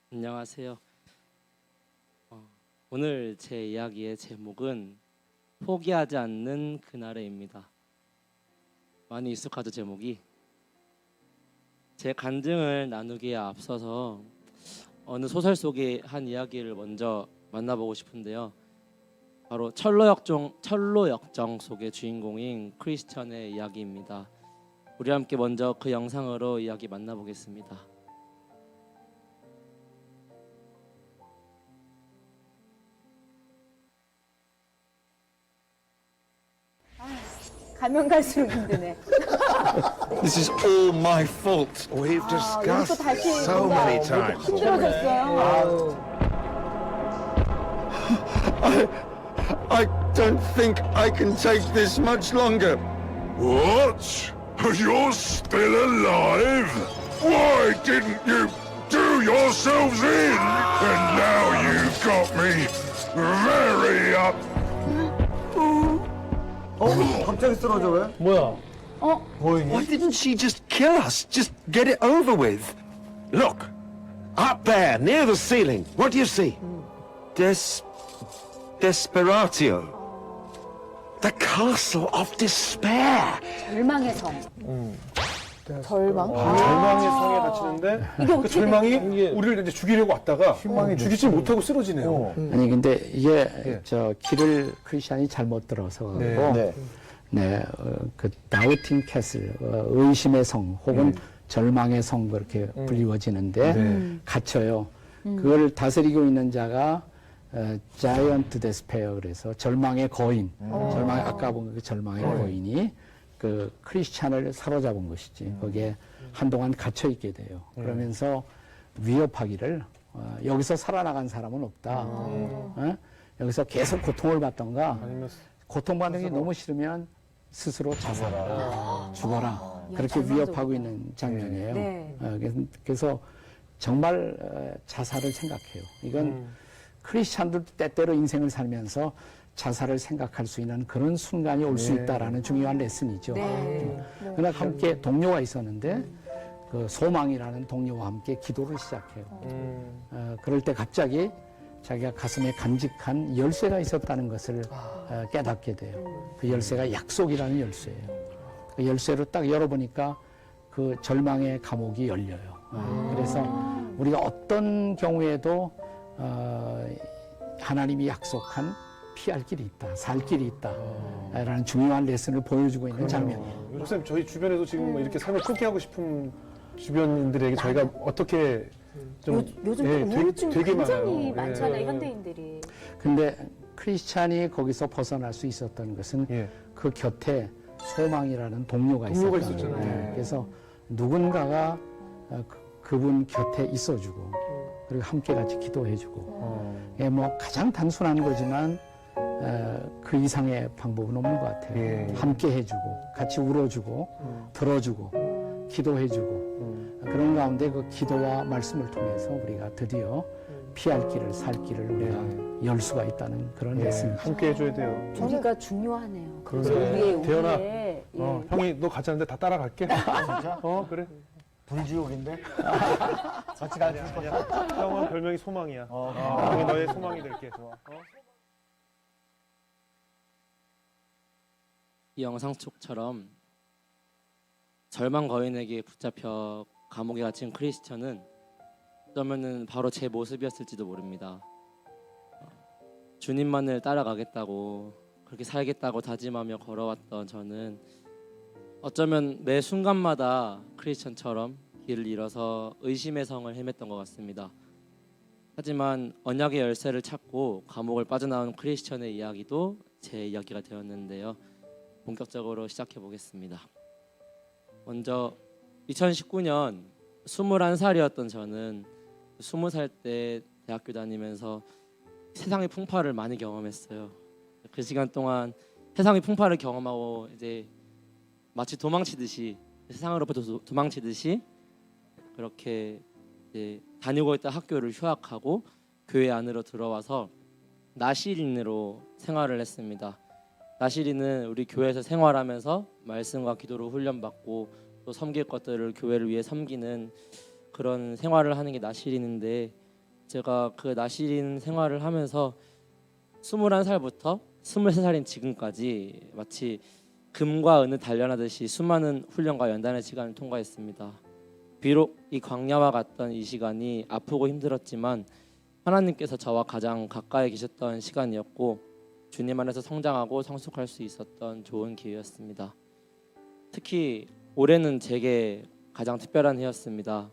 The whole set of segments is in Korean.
안녕하세요. 오늘 제 이야기의 제목은 포기하지 않는 그날에입니다. 많이 익숙하죠, 제목이? 제 간증을 나누기에 앞서서 어느 소설 속의 한 이야기를 먼저 만나보고 싶은데요. 바로 철로 역정 속의 주인공인 크리스천의 이야기입니다. 우리 함께 먼저 그 영상으로 이야기 만나보겠습니다. 가면 갈수록 힘드네. This is all my fault. We've 여기 또 discussed 다시 so 뭔가 many times. 힘들어졌어요. I don't think I can take this much longer. What? You're still alive? Why didn't you do yourselves in? And now you've got me very up. 갑자기 쓰러져 왜? 뭐야? Why didn't she just kill us? Just get it over with. Look, up there near the ceiling. What do you see? Desperatio. The castle of despair. 절망의 성. 절망? 절망의 성에 갇히는데 이게 그 어떻게 절망이 이게 우리를 이제 죽이려고 왔다가 죽이지 못하고 쓰러지네요. 아니 근데 이게 예. 저 길을 크리스천이 잘못 들어서 네. 그러고 그 다우팅 캐슬 의심의 성 혹은 절망의 성 그렇게 불리워지는데 갇혀요. 그걸 다스리고 있는 자가 자이언트 데스페어 그래서 절망의 거인, 절망의 아까 본 그 절망의 거인이 그 크리스찬을 사로잡은 것이지. 거기에 한동안 갇혀 있게 돼요. 그러면서 위협하기를 여기서 살아나간 사람은 없다. 여기서 계속 고통을 받던가 아니면 고통받는 게 너무 싫으면 스스로 자살하라, 죽어라. 그렇게 위협하고 있는 장면이에요. 네. 그래서 정말 자살을 생각해요. 이건 크리스찬들도 때때로 인생을 살면서 자살을 생각할 수 있는 그런 순간이 올 수 있다라는 중요한 레슨이죠. 네. 그러나 함께 동료가 있었는데 그 소망이라는 동료와 함께 기도를 시작해요. 그럴 때 갑자기 자기가 가슴에 간직한 열쇠가 있었다는 것을 깨닫게 돼요. 그 열쇠가 약속이라는 열쇠예요. 그 열쇠로 딱 열어보니까 그 절망의 감옥이 열려요. 그래서 우리가 어떤 경우에도 하나님이 약속한 피할 길이 있다, 살 길이 있다 라는 중요한 레슨을 보여주고 있는 장면이에요. 선생님 저희 주변에도 지금 뭐 이렇게 삶을 포기하고 싶은 주변인들에게 저희가 어떻게 좀 요즘 예, 우울증 되게 굉장히 많아요. 많잖아요, 예. 현대인들이. 근데 크리스찬이 거기서 벗어날 수 있었던 것은 예. 그 곁에 소망이라는 동료가 동료가 있었다는 있었잖아요. 거예요. 예. 그래서 누군가가 그분 곁에 있어주고 그리고 함께 같이 기도해주고 예, 뭐 가장 단순한 거지만 그 이상의 방법은 없는 것 같아요. 예. 함께 해주고 같이 울어주고 들어주고 기도해주고 그런 가운데 그 기도와 말씀을 통해서 우리가 드디어 피할 길을 살 길을 우리가 열 수가 있다는 그런 예. 레슨이죠. 함께 해줘야 돼요. 우리가 중요하네요. 그래서 그러네. 우리의 대현아, 예. 형이 너 같이 하는데 다 따라갈게. 진짜? 그래. 불지옥인데? 같이 가줄 거야. 형은 별명이 소망이야. 형이 너의 소망이 될게. 좋아. 이 영상 속처럼 절망 거인에게 붙잡혀 감옥에 갇힌 크리스천은 어쩌면은 바로 제 모습이었을지도 모릅니다. 주님만을 따라가겠다고 그렇게 살겠다고 다짐하며 걸어왔던 저는 어쩌면 매 순간마다 크리스천처럼 길을 잃어서 의심의 성을 헤맸던 것 같습니다. 하지만 언약의 열쇠를 찾고 감옥을 빠져나온 크리스천의 이야기도 제 이야기가 되었는데요. 본격적으로 시작해 보겠습니다. 먼저 2019년 21살이었던 저는 20살 때 대학교 다니면서 세상의 풍파를 많이 경험했어요. 그 시간 동안 세상의 풍파를 경험하고 이제 마치 도망치듯이 세상으로부터 도망치듯이 그렇게 이제 다니고 있던 학교를 휴학하고 교회 안으로 들어와서 나시린으로 생활을 했습니다. 나시린은 우리 교회에서 생활하면서 말씀과 기도로 훈련받고 또 섬길 것들을 교회를 위해 섬기는 그런 생활을 하는 게 나시린인데 제가 그 나시린 생활을 하면서 21살부터 23살인 지금까지 마치 금과 은을 단련하듯이 수많은 훈련과 연단의 시간을 통과했습니다. 비록 이 광야와 같던 이 시간이 아프고 힘들었지만 하나님께서 저와 가장 가까이 계셨던 시간이었고 주님 안에서 성장하고 성숙할 수 있었던 좋은 기회였습니다. 특히 올해는 제게 가장 특별한 해였습니다.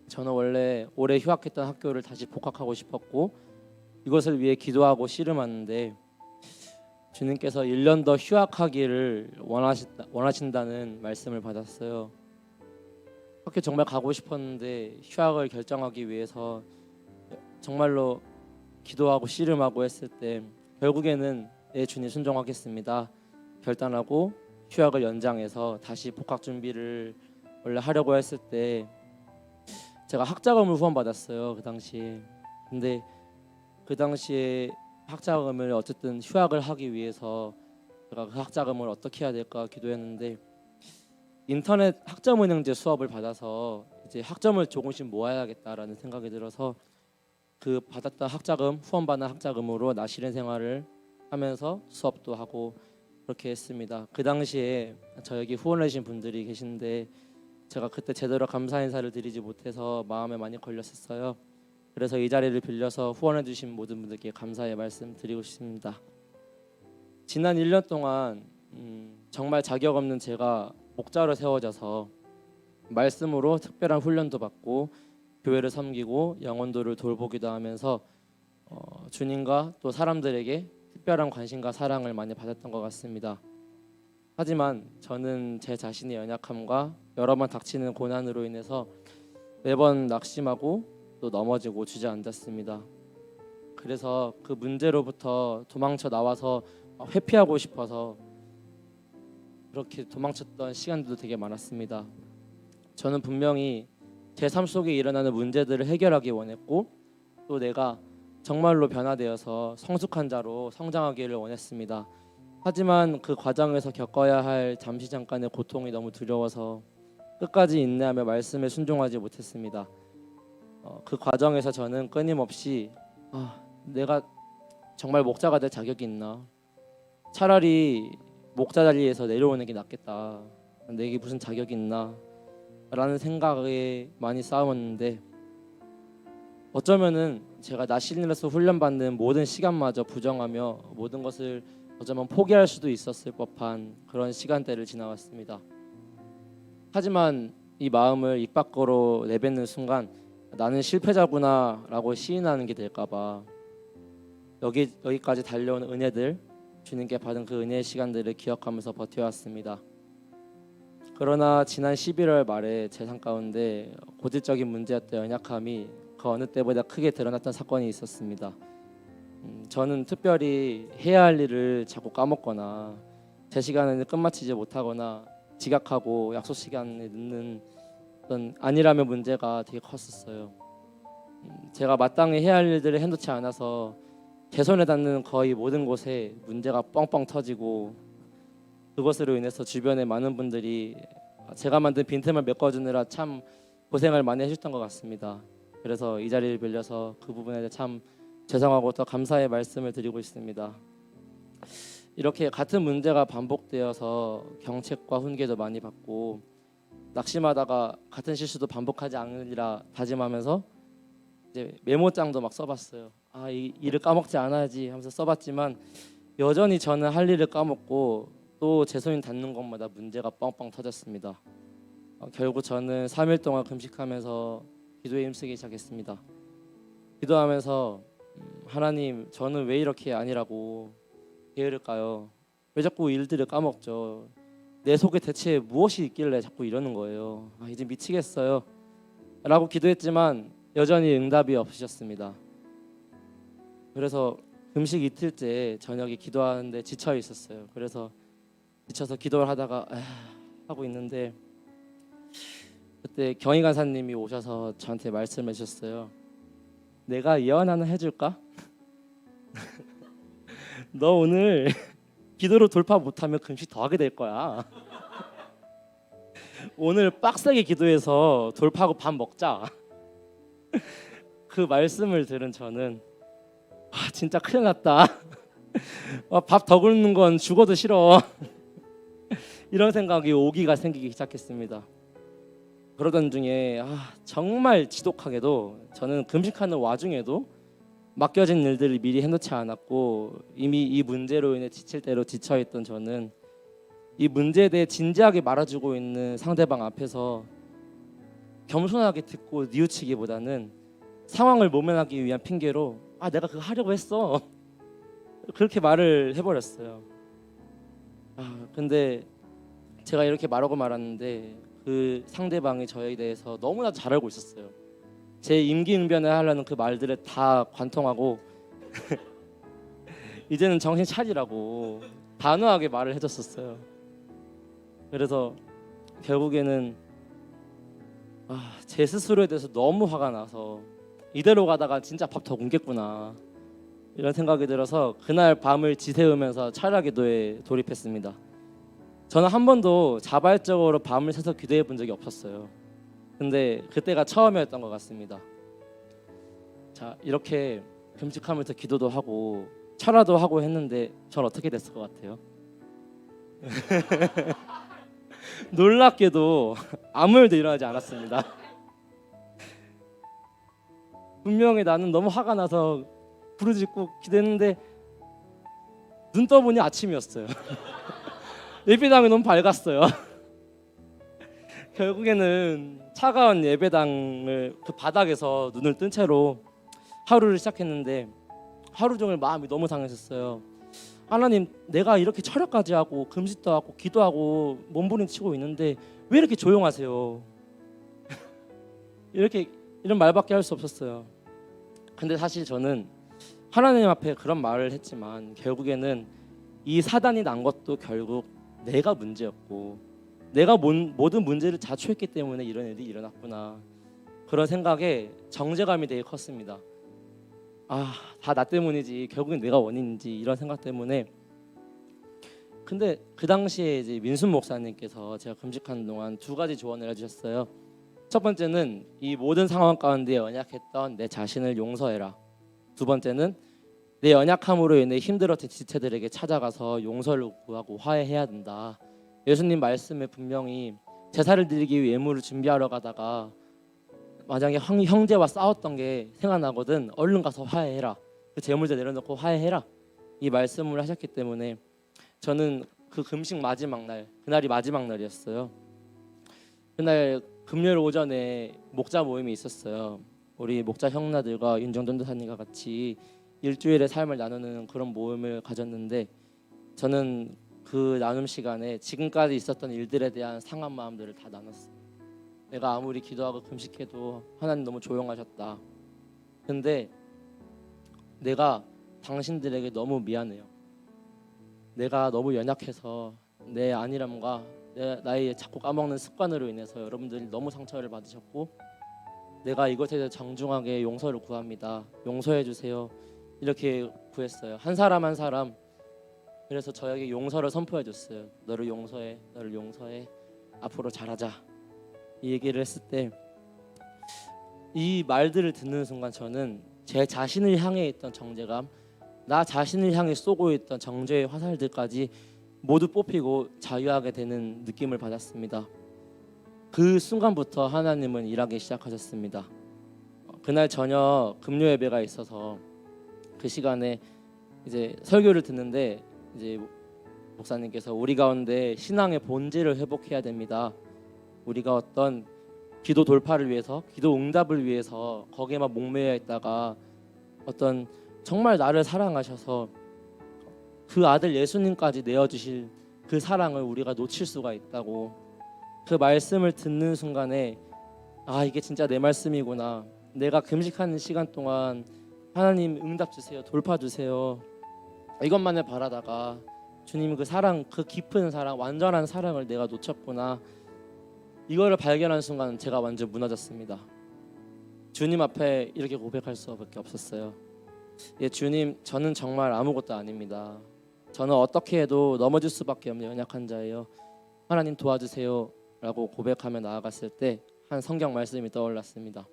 저는 원래 올해 휴학했던 학교를 다시 복학하고 싶었고 이것을 위해 기도하고 씨름하는데 주님께서 1년 더 휴학하기를 원하신다는 말씀을 받았어요. 학교 정말 가고 싶었는데 휴학을 결정하기 위해서 정말로 기도하고 씨름하고 했을 때 결국에는 네 주님 순종하겠습니다 결단하고 휴학을 연장해서 다시 복학 준비를 원래 하려고 했을 때 제가 학자금을 후원받았어요. 그 당시에. 근데 그 당시에 학자금을 어쨌든 휴학을 하기 위해서 제가 그 학자금을 어떻게 해야 될까 기도했는데 인터넷 학점은행제 수업을 받아서 이제 학점을 조금씩 모아야겠다라는 생각이 들어서 그 받았던 학자금, 후원받은 학자금으로 나시린 생활을 하면서 수업도 하고 그렇게 했습니다. 그 당시에 저 여기 후원해 주신 분들이 계신데 제가 그때 제대로 감사 인사를 드리지 못해서 마음에 많이 걸렸었어요. 그래서 이 자리를 빌려서 후원해 주신 모든 분들께 감사의 말씀 드리고 싶습니다. 지난 1년 동안 정말 자격 없는 제가 목자로 세워져서 말씀으로 특별한 훈련도 받고 교회를 섬기고 영혼들을 돌보기도 하면서 주님과 또 사람들에게 특별한 관심과 사랑을 많이 받았던 것 같습니다. 하지만 저는 제 자신의 연약함과 여러 번 닥치는 고난으로 인해서 매번 낙심하고 또 넘어지고 주저앉았습니다. 그래서 그 문제로부터 도망쳐 나와서 회피하고 싶어서 그렇게 도망쳤던 시간들도 되게 많았습니다. 저는 분명히 제 삶 속에 일어나는 문제들을 해결하기 원했고 또 내가 정말로 변화되어서 성숙한 자로 성장하기를 원했습니다. 하지만 그 과정에서 겪어야 할 잠시 잠깐의 고통이 너무 두려워서 끝까지 인내하며 말씀에 순종하지 못했습니다. 그 과정에서 저는 끊임없이 내가 정말 목자가 될 자격이 있나? 차라리 목자 자리에서 내려오는 게 낫겠다. 내게 무슨 자격이 있나? 라는 생각에 많이 싸웠는데 어쩌면은 제가 나시린으로서 훈련받는 모든 시간마저 부정하며 모든 것을 어쩌면 포기할 수도 있었을 법한 그런 시간대를 지나왔습니다. 하지만 이 마음을 입 밖으로 내뱉는 순간 나는 실패자구나 라고 시인하는 게 될까봐 여기까지 달려온 은혜들 주님께 받은 그 은혜의 시간들을 기억하면서 버텨왔습니다. 그러나 지난 11월 말에 제 삶 가운데 고질적인 문제였던 연약함이 그 어느 때보다 크게 드러났던 사건이 있었습니다. 저는 특별히 해야 할 일을 자꾸 까먹거나 제 시간에는 끝마치지 못하거나 지각하고 약속 시간에 늦는 어떤 아니라면 문제가 되게 컸었어요. 제가 마땅히 해야 할 일들을 해놓지 않아서 제 손에 닿는 거의 모든 곳에 문제가 뻥뻥 터지고 그것으로 인해서 주변에 많은 분들이 제가 만든 빈틈을 메꿔주느라 참 고생을 많이 해주셨던 것 같습니다. 그래서 이 자리를 빌려서 그 부분에 대해 참 죄송하고 더 감사의 말씀을 드리고 있습니다. 이렇게 같은 문제가 반복되어서 경책과 훈계도 많이 받고 낙심하다가 같은 실수도 반복하지 않으리라 다짐하면서 이제 메모장도 막 써봤어요. 이 일을 까먹지 않아야지 하면서 써봤지만 여전히 저는 할 일을 까먹고 또 제 손이 닿는 곳마다 문제가 뻥뻥 터졌습니다. 결국 저는 3일 동안 금식하면서 기도에 힘쓰기 시작했습니다. 기도하면서 하나님, 저는 왜 이렇게 아니라고 게으를까요? 왜 자꾸 일들을 까먹죠? 내 속에 대체 무엇이 있길래 자꾸 이러는 거예요? 이제 미치겠어요 라고 기도했지만 여전히 응답이 없으셨습니다. 그래서 금식 이틀째 저녁에 기도하는데 지쳐 있었어요. 그래서 지쳐서 기도를 하다가 하고 있는데 그때 경희 간사님이 오셔서 저한테 말씀해 주셨어요. 내가 예언 하나 해줄까? 너 오늘 기도로 돌파 못하면 금식 더 하게 될 거야. 오늘 빡세게 기도해서 돌파하고 밥 먹자. 그 말씀을 들은 저는 진짜 큰일 났다. 밥 더 굶는 건 죽어도 싫어. 이런 생각이 오기가 생기기 시작했습니다. 그러던 중에 정말 지독하게도 저는 금식하는 와중에도 맡겨진 일들을 미리 해놓지 않았고 이미 이 문제로 인해 지칠 대로 지쳐있던 저는 이 문제에 대해 진지하게 말해주고 있는 상대방 앞에서 겸손하게 듣고 뉘우치기보다는 상황을 모면하기 위한 핑계로 내가 그거 하려고 했어. 그렇게 말을 해버렸어요. 근데 제가 이렇게 말하고 말았는데 그 상대방이 저에 대해서 너무나 잘 알고 있었어요. 제 임기응변을 하려는 그 말들에 다 관통하고 이제는 정신 차리라고 단호하게 말을 해줬었어요. 그래서 결국에는 제 스스로에 대해서 너무 화가 나서 이대로 가다가 진짜 밥 더 굶겠구나 이런 생각이 들어서 그날 밤을 지새우면서 철야 기도에 돌입했습니다. 저는 한 번도 자발적으로 밤을 새서 기도해 본 적이 없었어요. 근데 그때가 처음이었던 것 같습니다. 자, 이렇게 금식하면서 기도도 하고 철야도 하고 했는데 전 어떻게 됐을 것 같아요? 놀랍게도 아무 일도 일어나지 않았습니다. 분명히 나는 너무 화가 나서 부르짖고 기도했는데 눈 떠보니 아침이었어요. 예배당이 너무 밝았어요. 결국에는 차가운 예배당을 그 바닥에서 눈을 뜬 채로 하루를 시작했는데 하루 종일 마음이 너무 상했었어요. 하나님, 내가 이렇게 철야까지 하고 금식도 하고 기도하고 몸부림치고 있는데 왜 이렇게 조용하세요? 이런 말밖에 할 수 없었어요. 근데 사실 저는 하나님 앞에 그런 말을 했지만 결국에는 이 사단이 난 것도 결국 내가 문제였고 내가 모든 문제를 자초했기 때문에 이런 일이 일어났구나. 그런 생각에 정죄감이 되게 컸습니다. 다 나 때문이지, 결국엔 내가 원인이지, 이런 생각 때문에. 근데 그 당시에 이제 민순 목사님께서 제가 금식하는 동안 두 가지 조언을 해주셨어요. 첫 번째는 이 모든 상황 가운데 연약했던 내 자신을 용서해라. 두 번째는 내 연약함으로 인해 힘들었던 지체들에게 찾아가서 용서를 구하고 화해해야 된다. 예수님 말씀에 분명히 제사를 드리기 위해 예물을 준비하러 가다가 만약에 형제와 싸웠던 게 생각나거든, 얼른 가서 화해해라. 그 제물들 내려놓고 화해해라. 이 말씀을 하셨기 때문에 저는 그 금식 마지막 날, 그날이 마지막 날이었어요. 그날 금요일 오전에 목자 모임이 있었어요. 우리 목자 형나들과 윤정돈 도사님과 같이 일주일의 삶을 나누는 그런 모임을 가졌는데 저는 그 나눔 시간에 지금까지 있었던 일들에 대한 상한 마음들을 다 나눴어요. 내가 아무리 기도하고 금식해도 하나님 너무 조용하셨다. 근데 내가 당신들에게 너무 미안해요. 내가 너무 연약해서 내 안일함과 나의 자꾸 까먹는 습관으로 인해서 여러분들이 너무 상처를 받으셨고 내가 이것에 대해 정중하게 용서를 구합니다. 용서해 주세요. 이렇게 구했어요. 한 사람 한 사람. 그래서 저에게 용서를 선포해 줬어요. 너를 용서해. 너를 용서해. 앞으로 잘하자. 이 얘기를 했을 때 이 말들을 듣는 순간 저는 제 자신을 향해 있던 정죄감, 나 자신을 향해 쏘고 있던 정죄의 화살들까지 모두 뽑히고 자유하게 되는 느낌을 받았습니다. 그 순간부터 하나님은 일하기 시작하셨습니다. 그날 저녁 금요 예배가 있어서 그 시간에 이제 설교를 듣는데 이제 목사님께서 우리 가운데 신앙의 본질을 회복해야 됩니다. 우리가 어떤 기도 돌파를 위해서, 기도 응답을 위해서 거기에만 목매여 있다가 어떤 정말 나를 사랑하셔서 그 아들 예수님까지 내어주실 그 사랑을 우리가 놓칠 수가 있다고, 그 말씀을 듣는 순간에 이게 진짜 내 말씀이구나. 내가 금식하는 시간 동안 하나님 응답 주세요, 돌파 주세요, 이것만을 바라다가 주님 그 사랑, 그 깊은 사랑, 완전한 사랑을 내가 놓쳤구나. 이거를 발견한 순간 제가 완전 무너졌습니다. 주님 앞에 이렇게 고백할 수밖에 없었어요. 예, 주님, 저는 정말 아무것도 아닙니다. 저는 어떻게 해도 넘어질 수밖에 없는 연약한 자예요. 하나님 도와주세요 라고 고백하며 나아갔을 때 한 성경 말씀이 떠올랐습니다.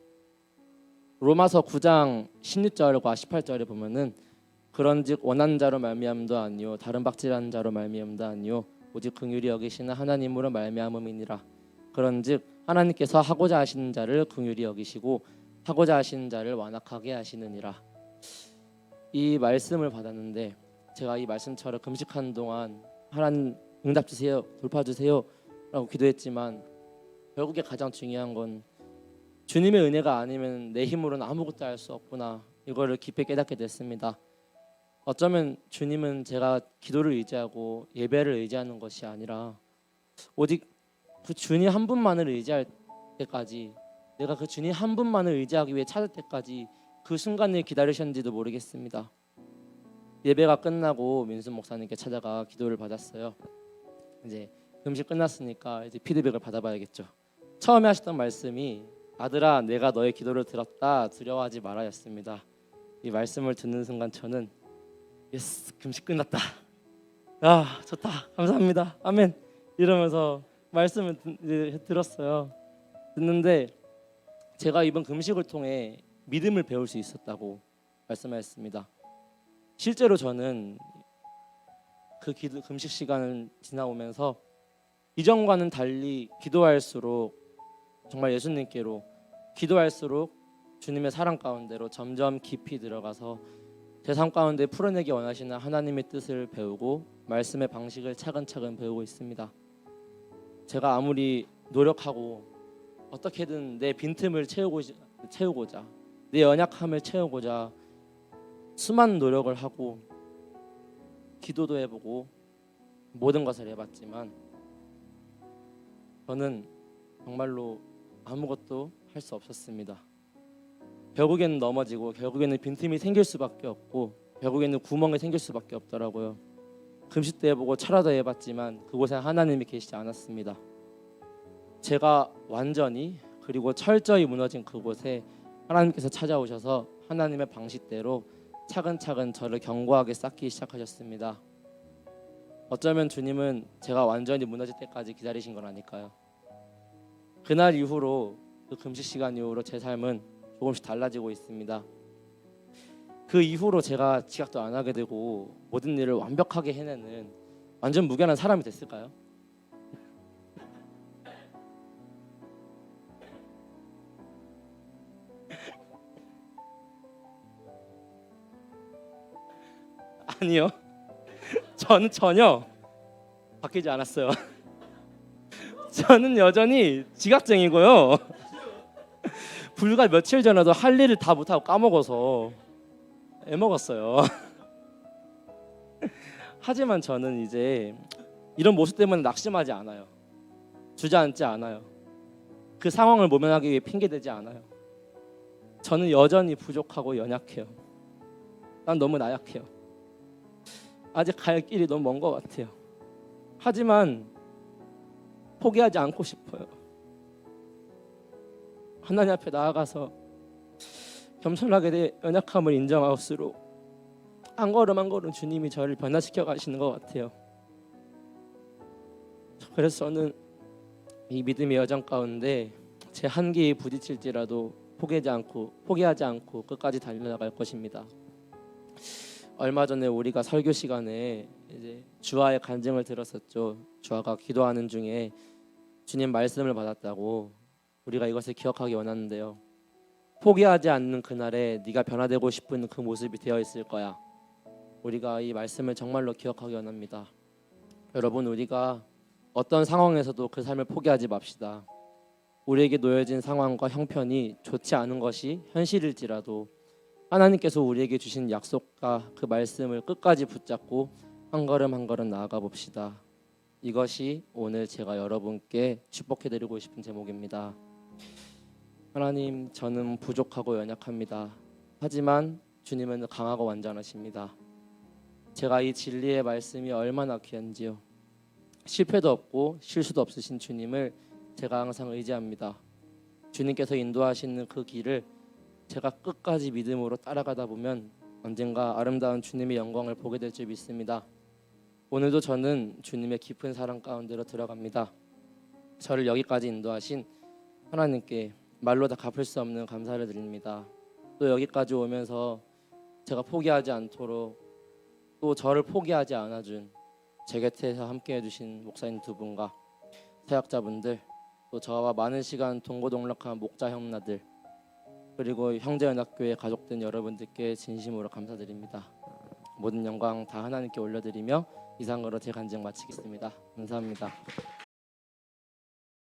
로마서 9장 16절과 18절에 보면은 그런즉 원하는 자로 말미암도 아니요 다른 박질하는 자로 말미암도 아니요 오직 긍휼히 여기시는 하나님으로 말미암음이니라. 그런즉 하나님께서 하고자 하시는 자를 긍휼히 여기시고 하고자 하시는 자를 완악하게 하시느니라. 이 말씀을 받았는데 제가 이 말씀처럼 금식하는 동안 하나님 응답 주세요, 돌파 주세요라고 기도했지만 결국에 가장 중요한 건 주님의 은혜가 아니면 내 힘으로는 아무것도 할 수 없구나, 이거를 깊이 깨닫게 됐습니다. 어쩌면 주님은 제가 기도를 의지하고 예배를 의지하는 것이 아니라 오직 그 주님 한 분만을 의지할 때까지, 내가 그 주님 한 분만을 의지하기 위해 찾을 때까지 그 순간을 기다리셨는지도 모르겠습니다. 예배가 끝나고 민수 목사님께 찾아가 기도를 받았어요. 이제 금식 끝났으니까 이제 피드백을 받아봐야겠죠. 처음에 하셨던 말씀이 아들아 내가 너의 기도를 들었다 두려워하지 말아였습니다. 이 말씀을 듣는 순간 저는 예스, 금식 끝났다, 야 좋다, 감사합니다, 아멘 이러면서 말씀을 들었어요. 듣는데 제가 이번 금식을 통해 믿음을 배울 수 있었다고 말씀하셨습니다. 실제로 저는 그 금식 시간을 지나오면서 이전과는 달리 기도할수록 정말 예수님께로 기도할수록 주님의 사랑 가운데로 점점 깊이 들어가서 제 삶 가운데 풀어내기 원하시는 하나님의 뜻을 배우고 말씀의 방식을 차근차근 배우고 있습니다. 제가 아무리 노력하고 어떻게든 내 빈틈을 채우고자 내 연약함을 채우고자 수많은 노력을 하고 기도도 해보고 모든 것을 해봤지만 저는 정말로 아무것도 할 수 없었습니다. 결국에는 넘어지고 결국에는 빈틈이 생길 수밖에 없고 결국에는 구멍이 생길 수밖에 없더라고요. 금식도 해보고 철화도 해봤지만 그곳에 하나님이 계시지 않았습니다. 제가 완전히 그리고 철저히 무너진 그곳에 하나님께서 찾아오셔서 하나님의 방식대로 차근차근 저를 견고하게 쌓기 시작하셨습니다. 어쩌면 주님은 제가 완전히 무너질 때까지 기다리신 건 아닐까요? 그날 이후로 그 금식 시간 이후로 제 삶은 조금씩 달라지고 있습니다. 그 이후로 제가 지각도 안 하게 되고 모든 일을 완벽하게 해내는 완전 무결한 사람이 됐을까요? 아니요, 저는 전혀 바뀌지 않았어요. 저는 여전히 지각쟁이고요. 불과 며칠 전에도 할 일을 다 못하고 까먹어서 애먹었어요. 하지만 저는 이제 이런 모습 때문에 낙심하지 않아요. 주저앉지 않아요. 그 상황을 모면하기 위해 핑계대지 않아요. 저는 여전히 부족하고 연약해요. 난 너무 나약해요. 아직 갈 길이 너무 먼 것 같아요. 하지만 포기하지 않고 싶어요. 하나님 앞에 나아가서 겸손하게 내 연약함을 인정할수록 한 걸음 한 걸음 주님이 저를 변화시켜 가시는 것 같아요. 그래서 저는 이 믿음의 여정 가운데 제 한계에 부딪힐지라도 포기하지 않고 끝까지 달려나갈 것입니다. 얼마 전에 우리가 설교 시간에 이제 주와의 간증을 들었었죠. 주와가 기도하는 중에 주님 말씀을 받았다고. 우리가 이것을 기억하기 원하는데요. 포기하지 않는 그날에 네가 변화되고 싶은 그 모습이 되어 있을 거야. 우리가 이 말씀을 정말로 기억하기 원합니다. 여러분, 우리가 어떤 상황에서도 그 삶을 포기하지 맙시다. 우리에게 놓여진 상황과 형편이 좋지 않은 것이 현실일지라도 하나님께서 우리에게 주신 약속과 그 말씀을 끝까지 붙잡고 한 걸음 한 걸음 나아가 봅시다. 이것이 오늘 제가 여러분께 축복해드리고 싶은 제목입니다. 하나님, 저는 부족하고 연약합니다. 하지만 주님은 강하고 완전하십니다. 제가 이 진리의 말씀이 얼마나 귀한지요. 실패도 없고 실수도 없으신 주님을 제가 항상 의지합니다. 주님께서 인도하시는 그 길을 제가 끝까지 믿음으로 따라가다 보면 언젠가 아름다운 주님의 영광을 보게 될 줄 믿습니다. 오늘도 저는 주님의 깊은 사랑 가운데로 들어갑니다. 저를 여기까지 인도하신 하나님께 말로 다 갚을 수 없는 감사를 드립니다. 또 여기까지 오면서 제가 포기하지 않도록 또 저를 포기하지 않아준 제 곁에서 함께해 주신 목사님 두 분과 사역자분들, 또 저와 많은 시간 동고동락한 목자 형나들, 그리고 형제연합교회 가족된 여러분들께 진심으로 감사드립니다. 모든 영광 다 하나님께 올려드리며 이상으로 제 간증 마치겠습니다. 감사합니다.